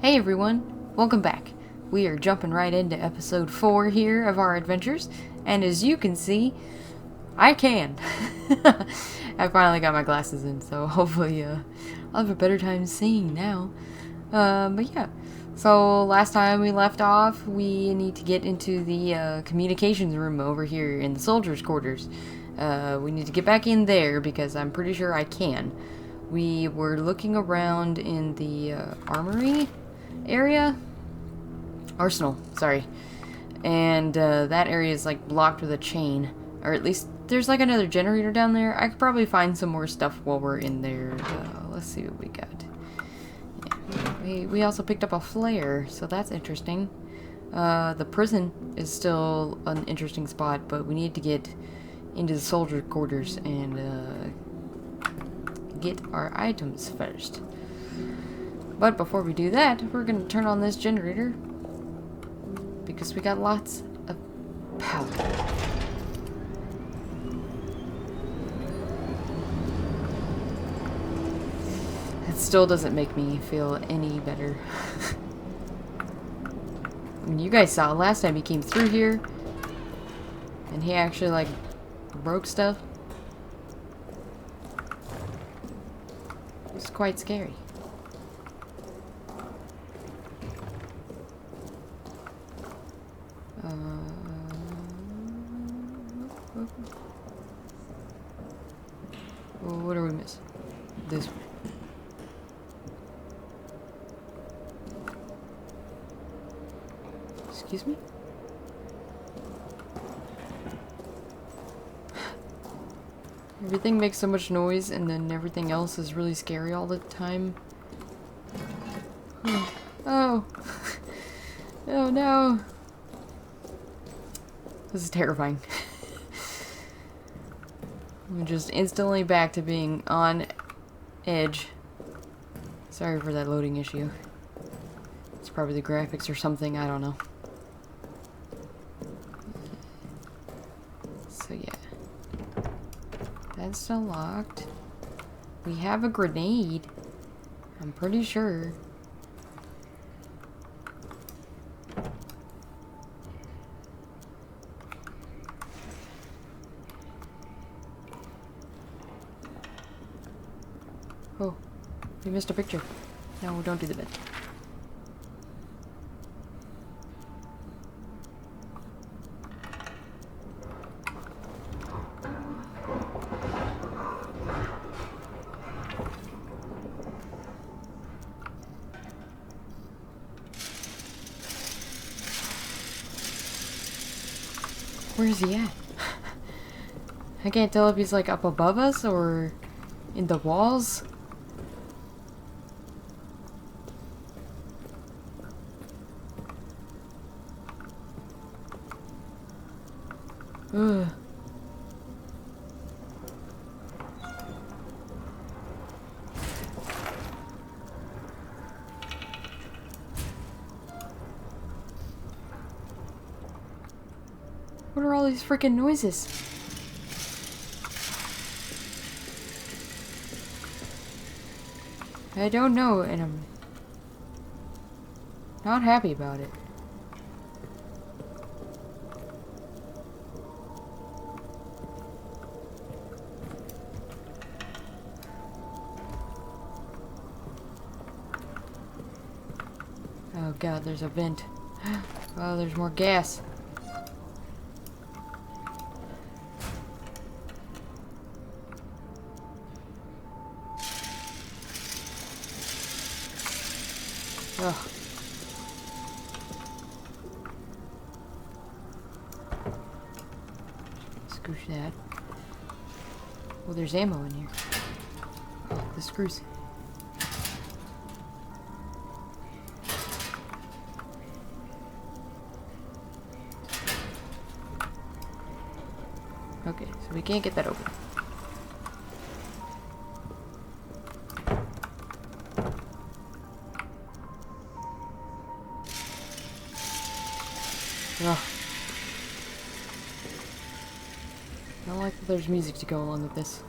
Hey everyone, welcome back. We are jumping right into episode 4 here of our adventures, and as you can see, I can. I finally got my glasses in, so hopefully I'll have a better time seeing now. But yeah, so last time we left off, we need to get into the communications room over here in the soldiers' quarters. We need to get back in there because I'm pretty sure I can. We were looking around in the armory area? Arsenal, sorry. And that area is like blocked with a chain. Or at least there's like another generator down there. I could probably find some more stuff while we're in there. Let's see what we got. Yeah. We also picked up a flare, so that's interesting. The prison is still an interesting spot, but we need to get into the soldier quarters and get our items first. But before we do that, we're going to turn on this generator because we got lots of power. That still doesn't make me feel any better. I mean, you guys saw last time he came through here and he actually like broke stuff. It was quite scary. What are we missing? This one. Excuse me? Everything makes so much noise and then everything else is really scary all the time. Oh. Oh no. This is terrifying. I'm just instantly back to being on edge. Sorry for that loading issue. It's probably the graphics or something, I don't know. So yeah. That's still locked. We have a grenade. I'm pretty sure. Oh, we missed a picture. No, don't do the bed. Where is he at? I can't tell if he's like up above us or in the walls. Ugh. What are all these freaking noises? I don't know, and I'm not happy about it. Oh god, there's a vent. Oh, there's more gas. Ugh. Scoosh that. Well, there's ammo in here. Oh, the screws. Okay, so we can't get that open. Ugh. I don't like that there's music to go along with this.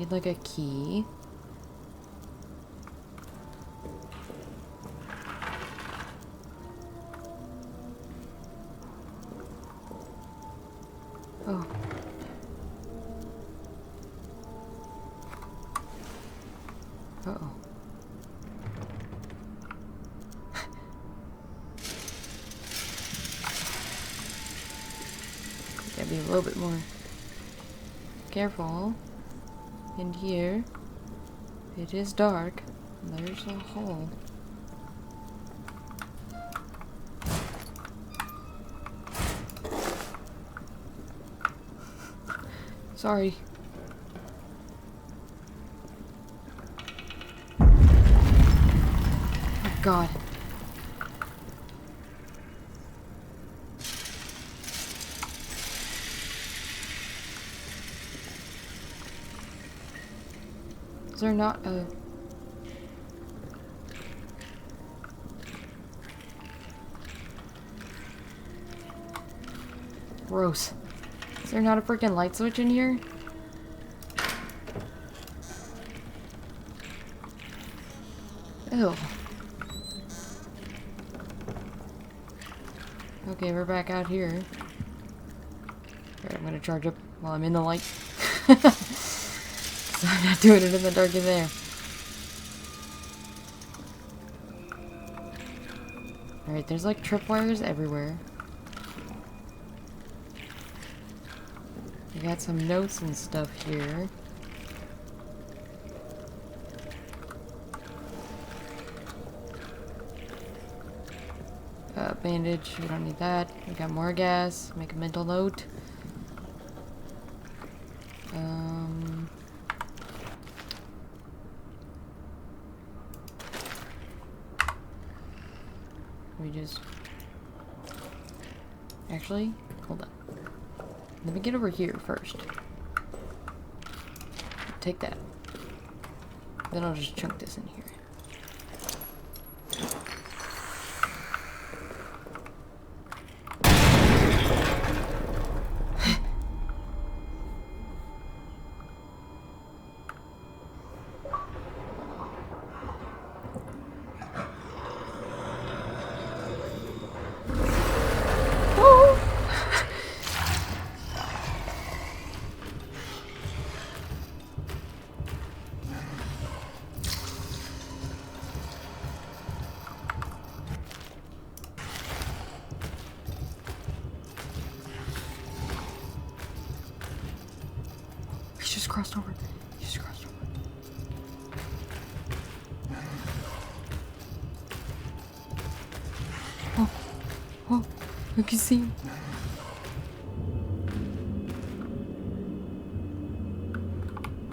need like a key. Oh. Uh-oh. Gotta be a little bit more careful. In here, it is dark. There's a hole. Sorry. Oh God. Is there not a... Gross. Is there not a freaking light switch in here? Ew. Okay, we're back out here. Alright, I'm gonna charge up while I'm in the light. So I'm not doing it in the dark in there. Alright, there's like tripwires everywhere. I got some notes and stuff here. Bandage, we don't need that. We got more gas. Make a mental note. We just... Actually, hold on. Let me get over here first. Take that. Then I'll just chunk this in here. He just crossed over. He just crossed over. Oh. Oh. You can see him.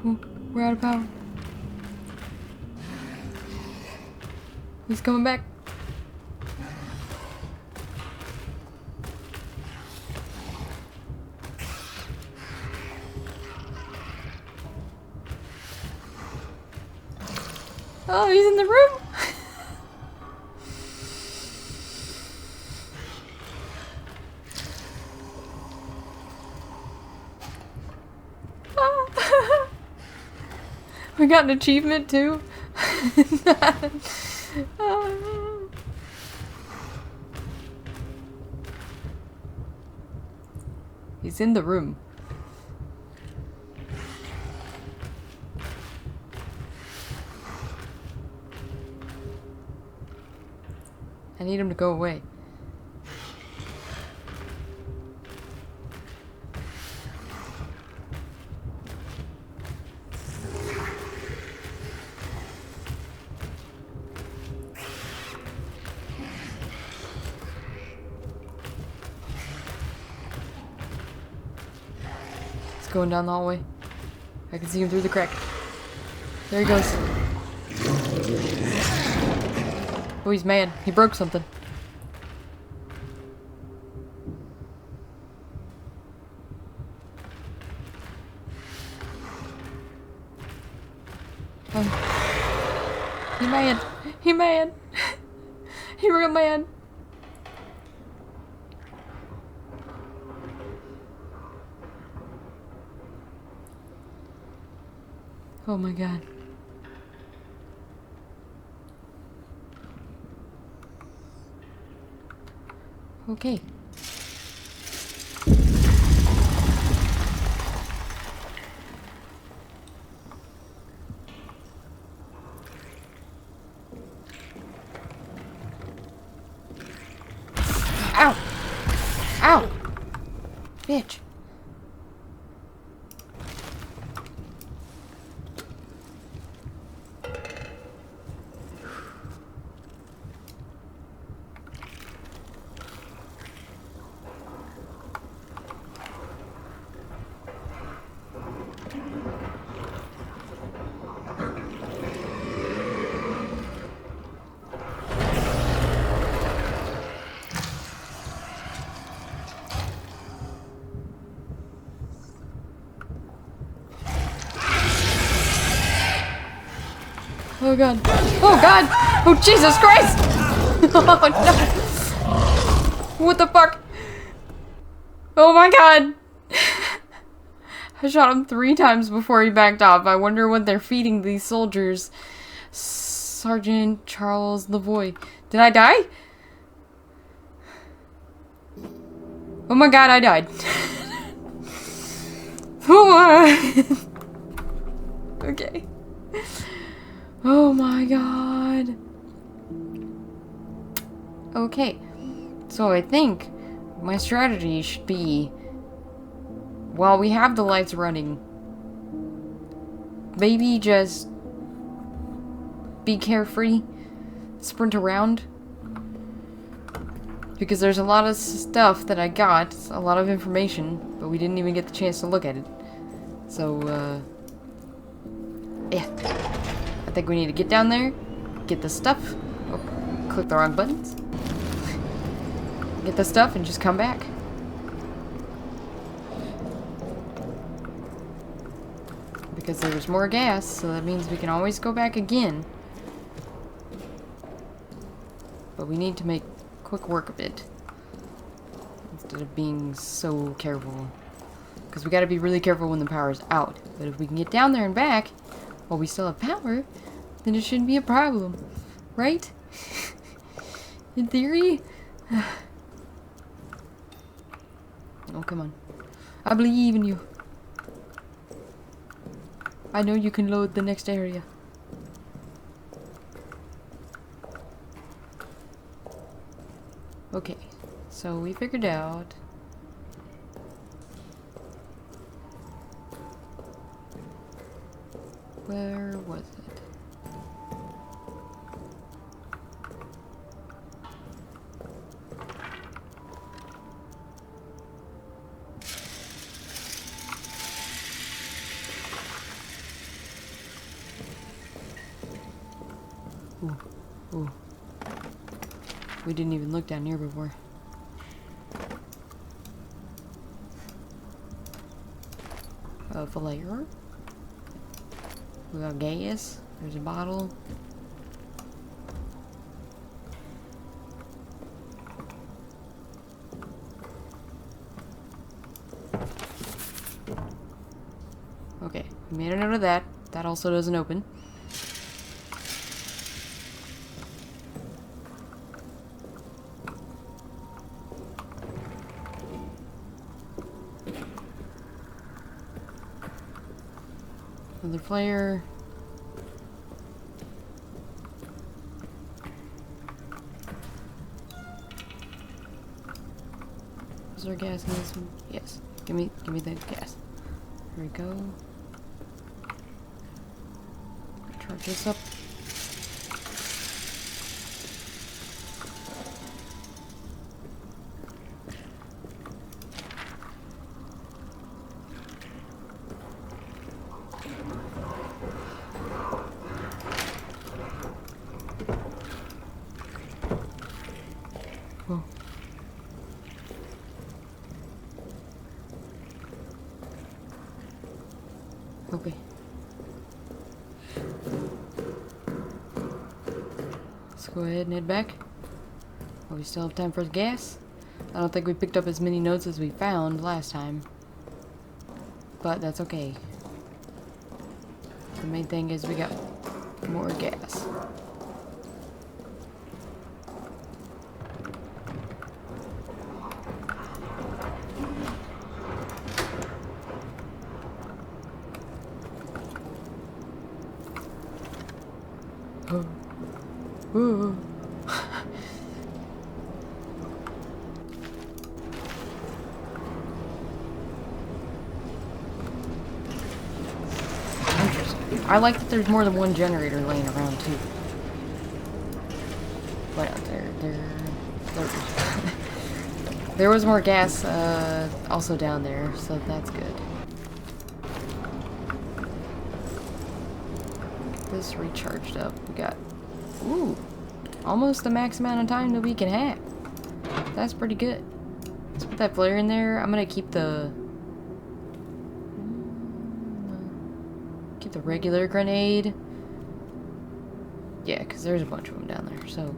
Oh, we're out of power. He's coming back. Oh, he's in the room. We got an achievement too. He's in the room. I need him to go away. He's going down the hallway. I can see him through the crack. There he goes. Oh, he's mad. He broke something. Oh. He mad. He mad. He real mad. Oh my god. Okay. Ow! Ow! Bitch. Oh god. Oh god! Oh Jesus Christ! Oh no! What the fuck? Oh my god! I shot him 3 times before he backed off. I wonder what they're feeding these soldiers. Sergeant Charles Lavoie. Did I die? Oh my god, I died. Okay. Oh my god. Okay. So I think my strategy should be, while we have the lights running, maybe just be carefree, sprint around, because there's a lot of stuff that I got, a lot of information, but we didn't even get the chance to look at it. So, yeah. I think we need to get down there, get the stuff. Oh, click the wrong buttons. Get the stuff and just come back. Because there's more gas, so that means we can always go back again. But we need to make quick work of it, instead of being so careful. Because we gotta be really careful when the power's out. But if we can get down there and back, while we still have power, then it shouldn't be a problem. Right? In theory? Oh, come on. I believe in you. I know you can load the next area. Okay, so we figured out where was it? Ooh, ooh. We didn't even look down here before. A flare. We got gas. There's a bottle. Okay, we made a note of that. That also doesn't open. Another flare. Is there gas in this one? Yes. Give me the gas. Here we go. Charge this up. Whoa. Okay. Let's go ahead and head back. Oh, we still have time for the gas. I don't think we picked up as many notes as we found last time. But that's okay. The main thing is we got more gas. Ooh. Interesting. I like that there's more than one generator laying around too. But there was more gas also down there, so that's good. Get this recharged up. We got almost the max amount of time that we can have. That's pretty good. Let's put that flare in there. I'm gonna keep the regular grenade. Yeah, because there's a bunch of them down there. So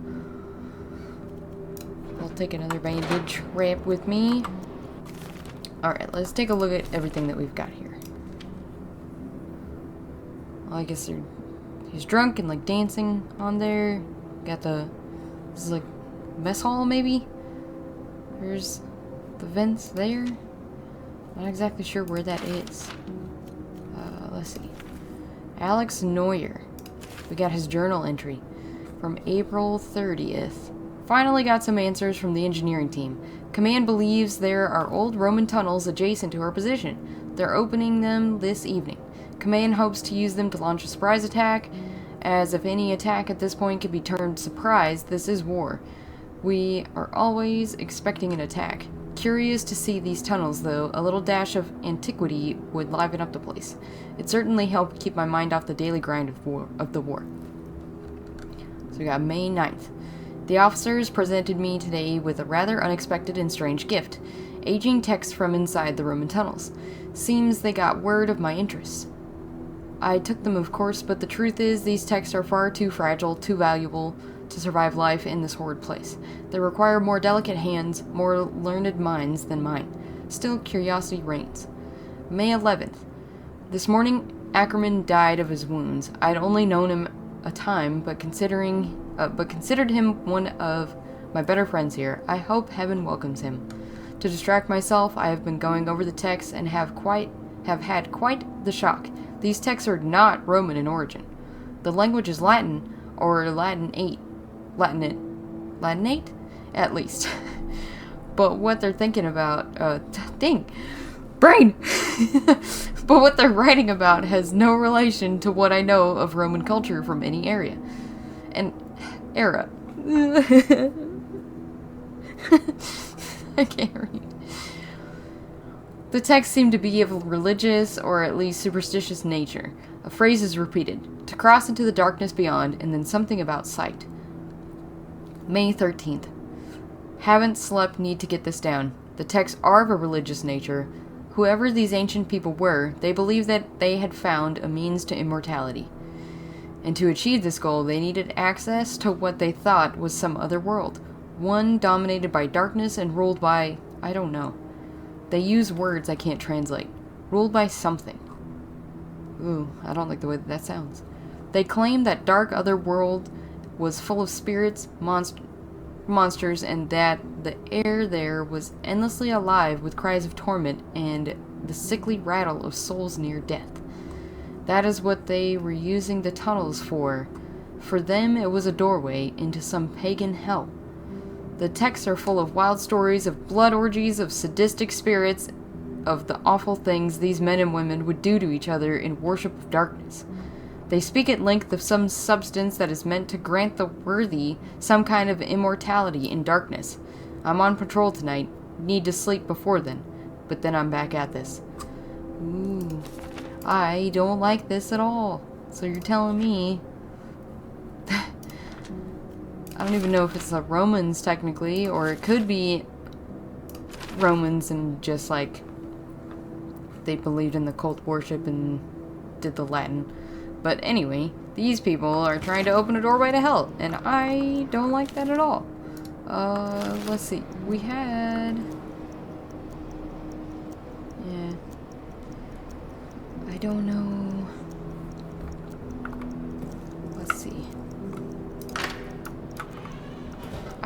I'll take another bandage wrap with me. Alright, let's take a look at everything that we've got here. Well, I guess he's drunk and like dancing on there. Got this is like mess hall maybe? There's the vents there. Not exactly sure where that is. Let's see. Alex Neuer. We got his journal entry from April 30th. Finally got some answers from the engineering team. Command believes there are old Roman tunnels adjacent to our position. They're opening them this evening. Command hopes to use them to launch a surprise attack, as if any attack at this point could be termed surprise, this is war. We are always expecting an attack. Curious to see these tunnels, though. A little dash of antiquity would liven up the place. It certainly helped keep my mind off the daily grind of the war. So we got May 9th. The officers presented me today with a rather unexpected and strange gift. Aging texts from inside the Roman tunnels. Seems they got word of my interests. I took them, of course, but the truth is these texts are far too fragile, too valuable to survive life in this horrid place. They require more delicate hands, more learned minds than mine. Still, curiosity reigns. May 11th. This morning, Ackerman died of his wounds. I'd only known him a time, but considered him one of my better friends here. I hope heaven welcomes him. To distract myself, I have been going over the texts and have had quite the shock. These texts are not Roman in origin. The language is Latin, or Latinate, at least. But what they're thinking about, brain! But what they're writing about has no relation to what I know of Roman culture from any area. And era. I can't read. The texts seem to be of a religious, or at least superstitious nature. A phrase is repeated, to cross into the darkness beyond, and then something about sight. May 13th. Haven't slept, need to get this down. The texts are of a religious nature. Whoever these ancient people were, they believed that they had found a means to immortality. And to achieve this goal, they needed access to what they thought was some other world. One dominated by darkness and ruled by, I don't know. They use words I can't translate. Ruled by something. Ooh, I don't like the way that sounds. They claimed that dark other world was full of spirits, monsters, and that the air there was endlessly alive with cries of torment and the sickly rattle of souls near death. That is what they were using the tunnels for. For them, it was a doorway into some pagan hell. The texts are full of wild stories of blood orgies, of sadistic spirits, of the awful things these men and women would do to each other in worship of darkness. They speak at length of some substance that is meant to grant the worthy some kind of immortality in darkness. I'm on patrol tonight. Need to sleep before then. But then I'm back at this. Ooh. I don't like this at all. So you're telling me... I don't even know if it's the Romans, technically, or it could be Romans and just, like, they believed in the cult worship and did the Latin. But anyway, these people are trying to open a doorway to hell, and I don't like that at all. Let's see. We had... Yeah. I don't know...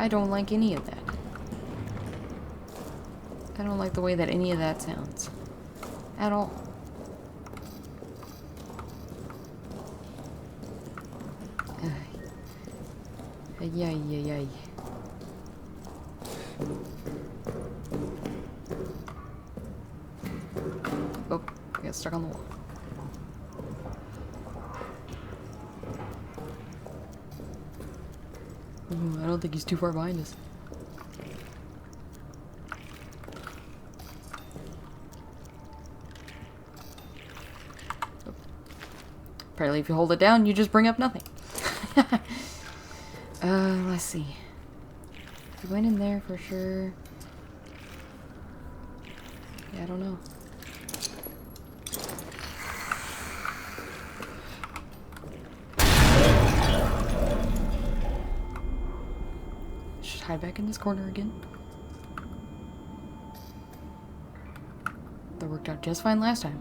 I don't like any of that. I don't like the way that any of that sounds. At all. Yay, yay, yay. Oh, I got stuck on the wall. Ooh, I don't think he's too far behind us. Oh. Apparently if you hold it down, you just bring up nothing. Let's see. He went in there for sure. Yeah, I don't know. Should hide back in this corner again. That worked out just fine last time.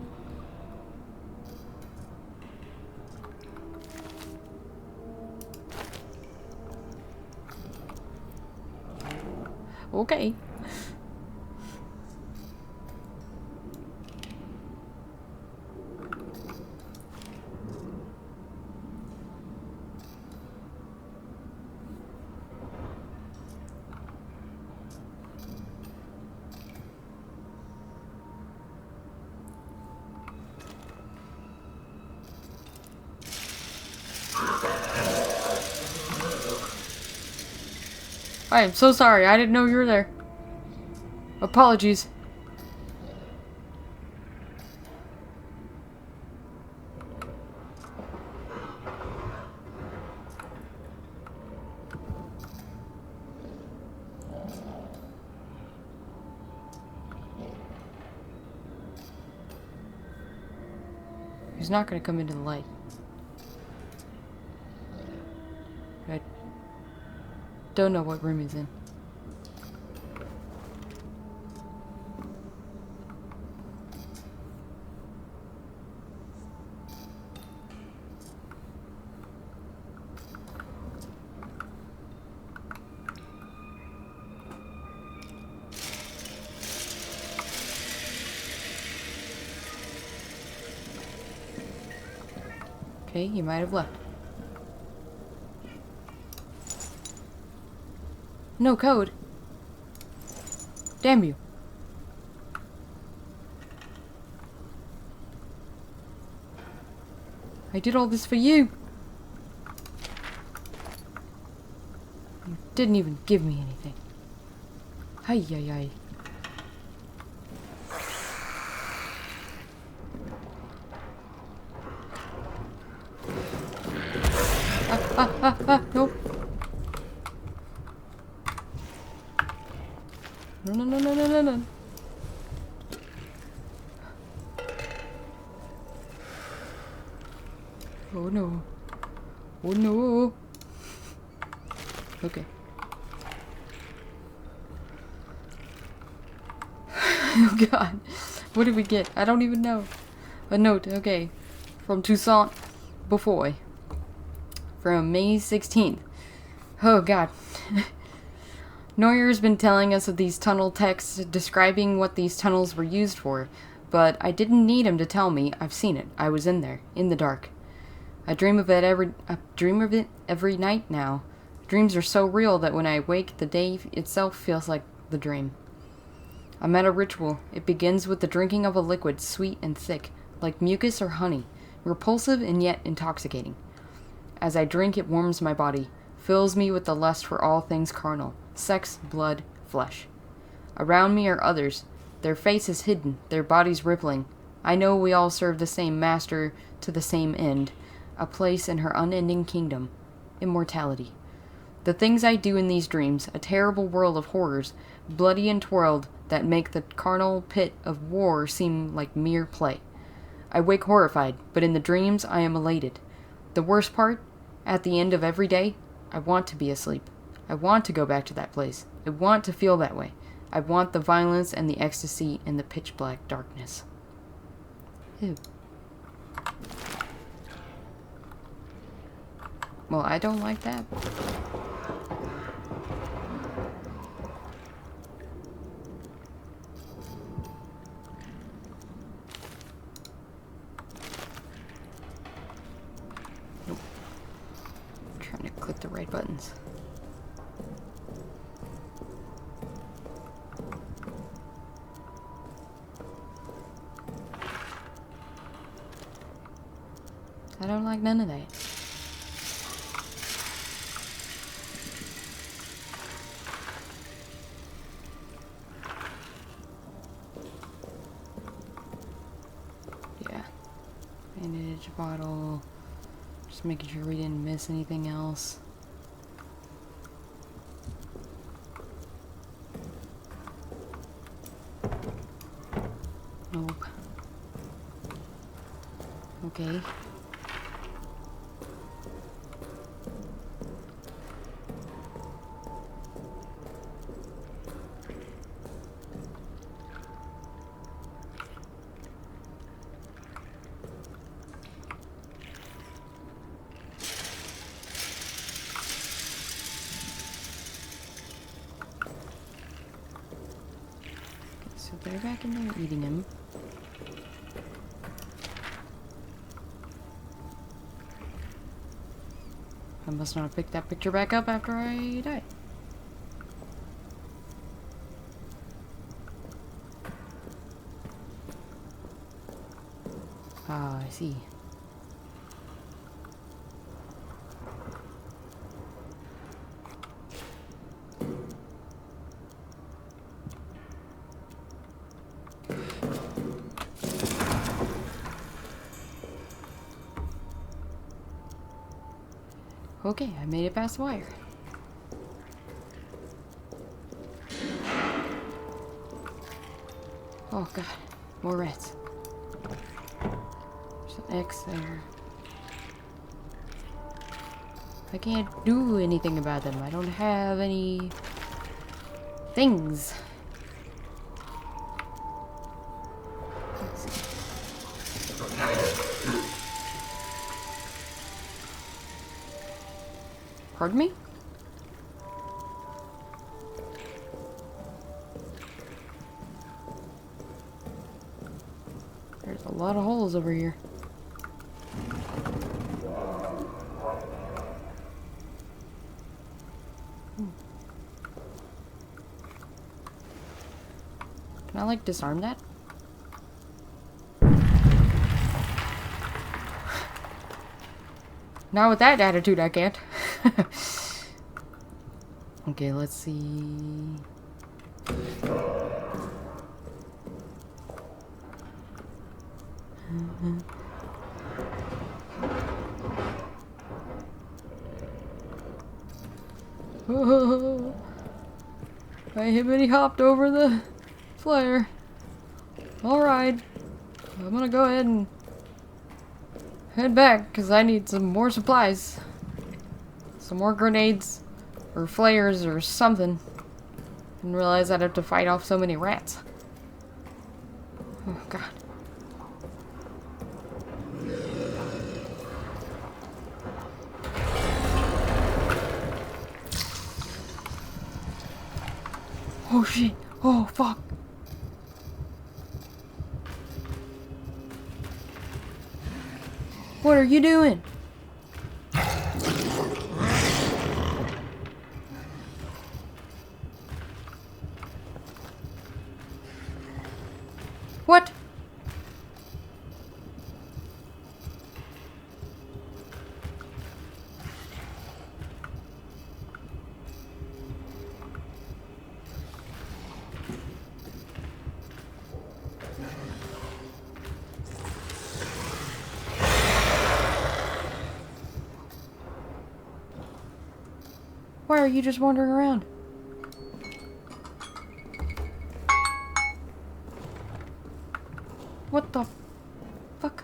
Okay. I am so sorry. I didn't know you were there. Apologies. He's not going to come into the light. I don't know what room he's in. Okay, he might have left. No code. Damn you. I did all this for you. You didn't even give me anything. Ay, ay, ay. No. No, no, no, no, no, no, no. Oh no. Oh no. Okay. Oh god. What did we get? I don't even know. A note, okay. From Toussaint Beaufoy. From May 16th. Oh god. Neuer's been telling us of these tunnel texts describing what these tunnels were used for, but I didn't need him to tell me. I've seen it. I was in there, in the dark. I dream of it every night now. Dreams are so real that when I wake, the day itself feels like the dream. I'm at a ritual. It begins with the drinking of a liquid, sweet and thick, like mucus or honey, repulsive and yet intoxicating. As I drink, it warms my body, fills me with the lust for all things carnal, sex, blood, flesh. Around me are others, their faces hidden, their bodies rippling. I know we all serve the same master to the same end, a place in her unending kingdom, immortality. The things I do in these dreams, a terrible world of horrors, bloody and twirled, that make the carnal pit of war seem like mere play. I wake horrified, but in the dreams I am elated. The worst part, at the end of every day, I want to be asleep. I want to go back to that place. I want to feel that way. I want the violence and the ecstasy and the pitch black darkness. Ew. Well, I don't like that. click the right buttons. I don't like none of that. Yeah. Bandage bottle. Just making sure we didn't miss anything else. Nope. Okay. So they're back in there eating him. I must not have picked that picture back up after I died. Ah, I see. Okay, I made it past the wire. Oh god, more rats. There's an X there. I can't do anything about them. I don't have any things. Pardon me? There's a lot of holes over here. Can I, like, disarm that? Not with that attitude, I can't. Okay, let's see. Oh, he hopped over the flare. Alright. I'm gonna go ahead and head back because I need some more supplies. Some more grenades or flares or something. Didn't realize I'd have to fight off so many rats. Oh god. Oh shit. Oh fuck. What are you doing? What? Why are you just wandering around? What the fuck?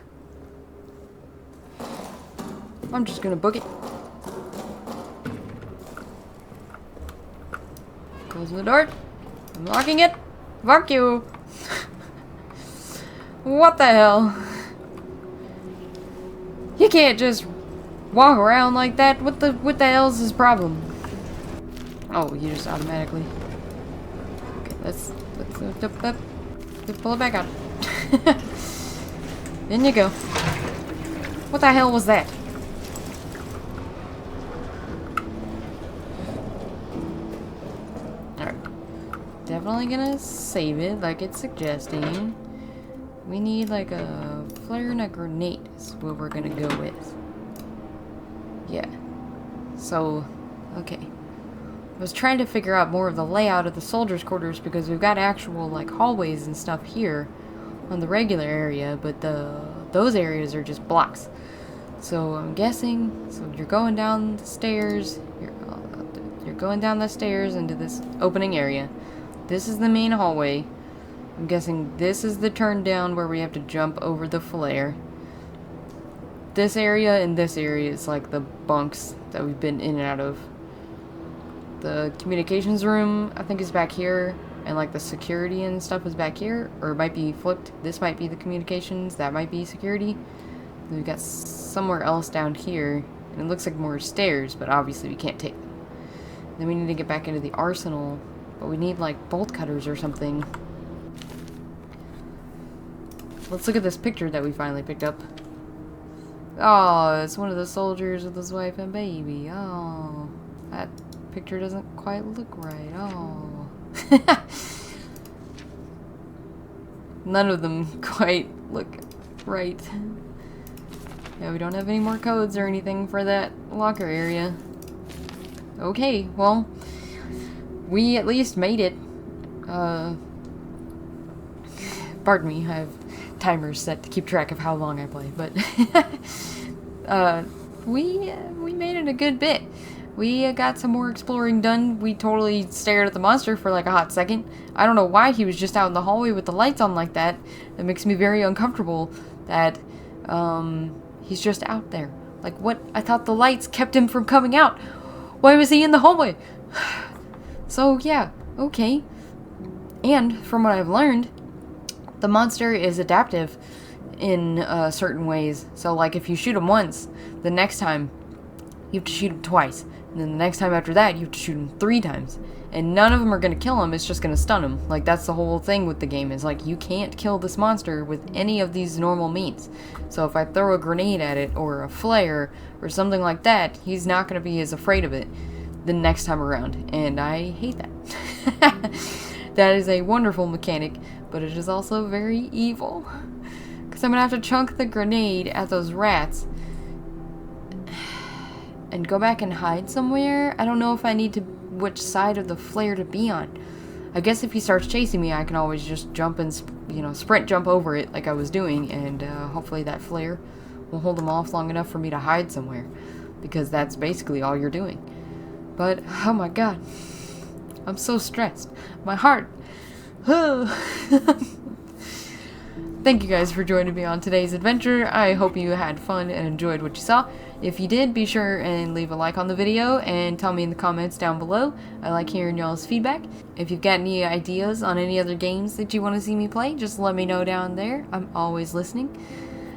I'm just gonna book it. Closing the door. I'm locking it. Fuck you. What the hell? You can't just walk around like that. What the hell's his problem? Oh, you just automatically. Okay, let's pull it back out. In you go. What the hell was that? definitely gonna save it like it's suggesting. We need like a flare and a grenade is what we're gonna go with. Yeah. So, okay. I was trying to figure out more of the layout of the soldiers' quarters because we've got actual like hallways and stuff here on the regular area, but those areas are just blocks. So I'm guessing, so you're going down the stairs, you're going down the stairs into this opening area. This is the main hallway. I'm guessing this is the turn down where we have to jump over the flare. This area and this area is like the bunks that we've been in and out of. The communications room, I think, is back here, and like the security and stuff is back here, or it might be flipped. This might be the communications, that might be security. Then we've got somewhere else down here, and it looks like more stairs, but obviously we can't take them. Then we need to get back into the arsenal, but we need like bolt cutters or something. Let's look at this picture that we finally picked up. Oh, it's one of the soldiers with his wife and baby. Oh, that picture doesn't quite look right. Oh. None of them quite look right. Yeah, we don't have any more codes or anything for that locker area. Okay, well, we at least made it. Pardon me, I have timers set to keep track of how long I play, but we made it a good bit. We got some more exploring done. We totally stared at the monster for like a hot second. I don't know why he was just out in the hallway with the lights on like that. It makes me very uncomfortable that he's just out there. Like, what? I thought the lights kept him from coming out. Why was he in the hallway? So yeah, okay. And from what I've learned, the monster is adaptive in certain ways. So like if you shoot him once, the next time you have to shoot him twice. And then the next time after that, you have to shoot him 3 times. And none of them are going to kill him, it's just going to stun him. Like, that's the whole thing with the game, is like, you can't kill this monster with any of these normal means. So if I throw a grenade at it, or a flare, or something like that, he's not going to be as afraid of it the next time around. And I hate that. That is a wonderful mechanic, but it is also very evil. Because I'm going to have to chunk the grenade at those rats and go back and hide somewhere. I don't know if I need to, which side of the flare to be on. I guess if he starts chasing me, I can always just jump and, sprint jump over it like I was doing, and hopefully that flare will hold him off long enough for me to hide somewhere, because that's basically all you're doing. But, oh my god, I'm so stressed. My heart. Thank you guys for joining me on today's adventure. I hope you had fun and enjoyed what you saw. If you did, be sure and leave a like on the video and tell me in the comments down below. I like hearing y'all's feedback. If you've got any ideas on any other games that you want to see me play, just let me know down there. I'm always listening.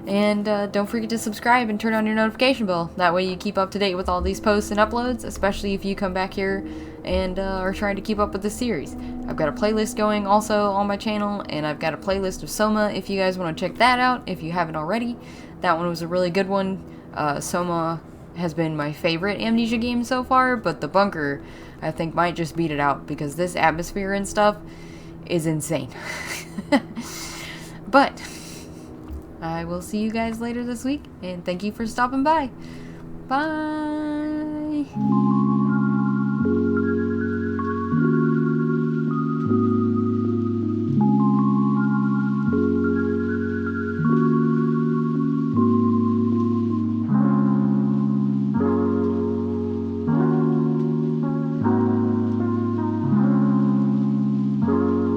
And don't forget to subscribe and turn on your notification bell. That way you keep up to date with all these posts and uploads, especially if you come back here and are trying to keep up with the series. I've got a playlist going also on my channel, and I've got a playlist of Soma if you guys want to check that out if you haven't already. That one was a really good one. Soma has been my favorite Amnesia game so far, but the bunker, I think, might just beat it out because this atmosphere and stuff is insane. But I will see you guys later this week, and thank you for stopping by. Bye!